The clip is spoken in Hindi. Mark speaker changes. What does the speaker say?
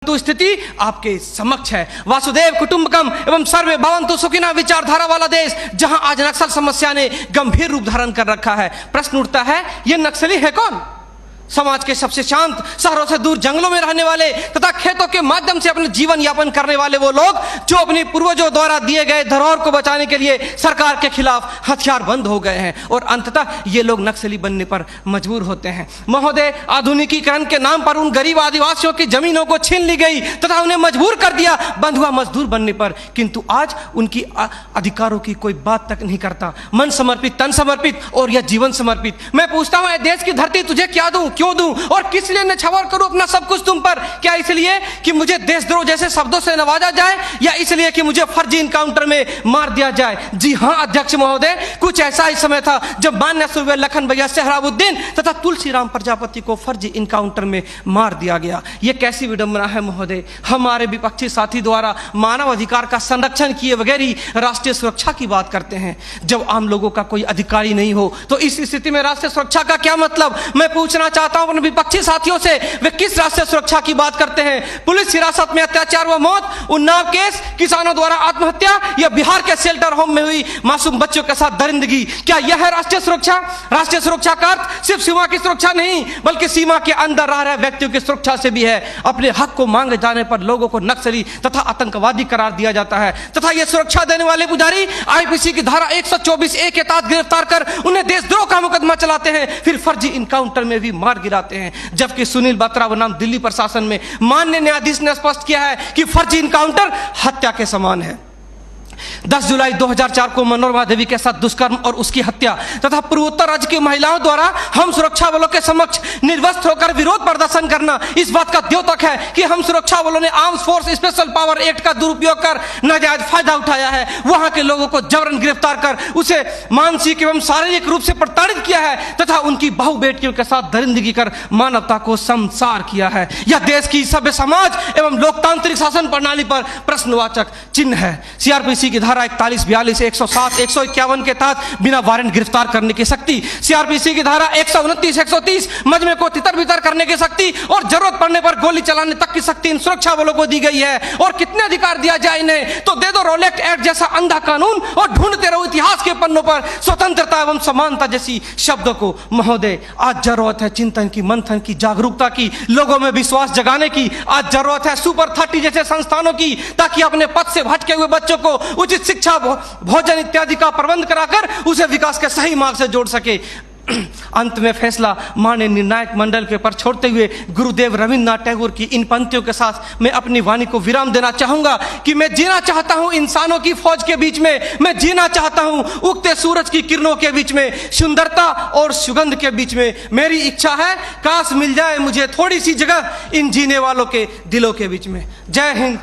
Speaker 1: तो स्थिति आपके समक्ष है। वासुदेव कुटुंबकम एवं सर्वे भवन्तु सुखिनः विचारधारा वाला देश, जहां आज नक्सल समस्या ने गंभीर रूप धारण कर रखा है। प्रश्न उठता है, ये नक्सली है कौन? समाज के सबसे शांत, शहरों से दूर जंगलों में रहने वाले तथा खेतों के माध्यम से अपने जीवन यापन करने वाले वो लोग जो अपने पूर्वजों द्वारा दिए गए धरोहर को बचाने के लिए सरकार के खिलाफ हथियार बंद हो गए हैं और अंततः ये लोग नक्सली बनने पर मजबूर होते हैं। महोदय, आधुनिकीकरण के नाम पर उन गरीब आदिवासियों की जमीनों को छीन ली गई तथा उन्हें मजबूर कर दिया बंधुआ मजदूर बनने पर, किंतु आज उनकी अधिकारों की कोई बात तक नहीं करता। मन समर्पित, तन समर्पित और यह जीवन समर्पित। मैं पूछता हूं, देश की धरती तुझे क्या दूं, क्यों दूं और किस लिए न्यौछावर करूं अपना सब कुछ तुम पर? क्या इसलिए कि मुझे देशद्रोह जैसे शब्दों से नवाजा जाए या इसलिए कि मुझे फर्जी इनकाउंटर में मार दिया जाए? जी हां अध्यक्ष महोदय, कुछ ऐसा ही समय था जब मान्य सूबे लखन भैया सोहराबुद्दीन तथा तुलसीराम प्रजापति को फर्जी इनकाउंटर में मार दिया गया। यह कैसी विडंबना है महोदय, हमारे विपक्षी साथी द्वारा मानव अधिकार का संरक्षण किए बगैर ही राष्ट्रीय सुरक्षा की बात करते हैं। जब आम लोगों का कोई अधिकार ही नहीं हो तो इस स्थिति में राष्ट्रीय सुरक्षा का क्या मतलब? मैं पूछना चाहता हूं अपने विपक्षी साथियों से, वे किस राष्ट्रीय सुरक्षा की बात करते हैं? पुलिस हिरासत में अत्याचार व मौत, उन्नाव केस, किसानों द्वारा आत्महत्या या बिहार के शेल्टर होम में हुई मासूम बच्चों के साथ दरिंदगी, क्या यह है राष्ट्रीय सुरक्षा? राष्ट्रीय सुरक्षा का अर्थ सिर्फ सीमा की सुरक्षा नहीं बल्कि सीमा के अंदर रह रहे व्यक्तियों की सुरक्षा से भी है। अपने हक को मांगे जाने पर लोगों को नक्सली तथा आतंकवादी करार दिया जाता है तथा यह सुरक्षा देने वाले पुजारी आईपीसी की धारा 124A के तहत गिरफ्तार कर उन्हें देशद्रोह का मुकदमा चलाते हैं, फिर फर्जी इनकाउंटर में भी मार गिराते हैं। जबकि सुनील बत्रा बनाम दिल्ली प्रशासन में माननीय न्यायाधीश ने स्पष्ट किया है कि फर्जी इनकाउंटर हत्या के समान है। 10 जुलाई 2004 को मनोरमा देवी के साथ दुष्कर्म और उसकी हत्या तथा पूर्वोत्तर राज्य की महिलाओं द्वारा हम सुरक्षा बलों के समक्ष निर्वस्त्र होकर विरोध प्रदर्शन करना इस बात का द्योतक है कि हम सुरक्षा बलों ने arms force special power act का दुरुपयोग कर नाजायज फायदा उठाया है। वहां के लोगों को जबरन गिरफ्तार कर उसे मानसिक एवं शारीरिक रूप से प्रताड़ित किया है तथा उनकी बहु बेटियों के साथ दरिंदगी कर मानवता को संसार किया है। यह देश की सभ्य समाज एवं लोकतांत्रिक शासन प्रणाली पर प्रश्नवाचक चिन्ह है। सीआरपीसी की धारा 41, 42, 107, 151 के तहत बिना वारंट गिरफ्तार करने की शक्ति, सीआरपीसी की धारा 129, 130 मजमे को तितर बितर करने की शक्ति और जरूरत पड़ने पर गोली चलाने तक की शक्ति इन सुरक्षा बलों को दी गई है। और कितने अधिकार दिया जाए इन्हें? तो दे दो रोलेक्ट एक्ट जैसा अंधा कानून और ढूंढते रहो इतिहास के पन्नों पर स्वतंत्रता एवं समानता जैसी शब्दों को। महोदय, आज जरूरत है चिंतन की, मंथन की, जागरूकता की, लोगों में विश्वास जगाने की। आज जरूरत है सुपर 30 जैसे संस्थानों की, ताकि अपने पथ से भटके हुए बच्चों को उचित शिक्षा, भोजन इत्यादि का प्रबंध कराकर उसे विकास के सही मार्ग से जोड़ सके। अंत में फैसला माननीय निर्णायक मंडल के पर छोड़ते हुए गुरुदेव रविन्द्रनाथ टैगोर की इन पंक्तियों के साथ मैं अपनी वाणी को विराम देना चाहूंगा कि मैं जीना चाहता हूं इंसानों की फौज के बीच में, मैं जीना चाहता हूं उगते सूरज की किरणों के बीच में, सुंदरता और सुगंध के बीच में। मेरी इच्छा है काश मिल जाए मुझे थोड़ी सी जगह इन जीने वालों के दिलों के बीच में। जय हिंद,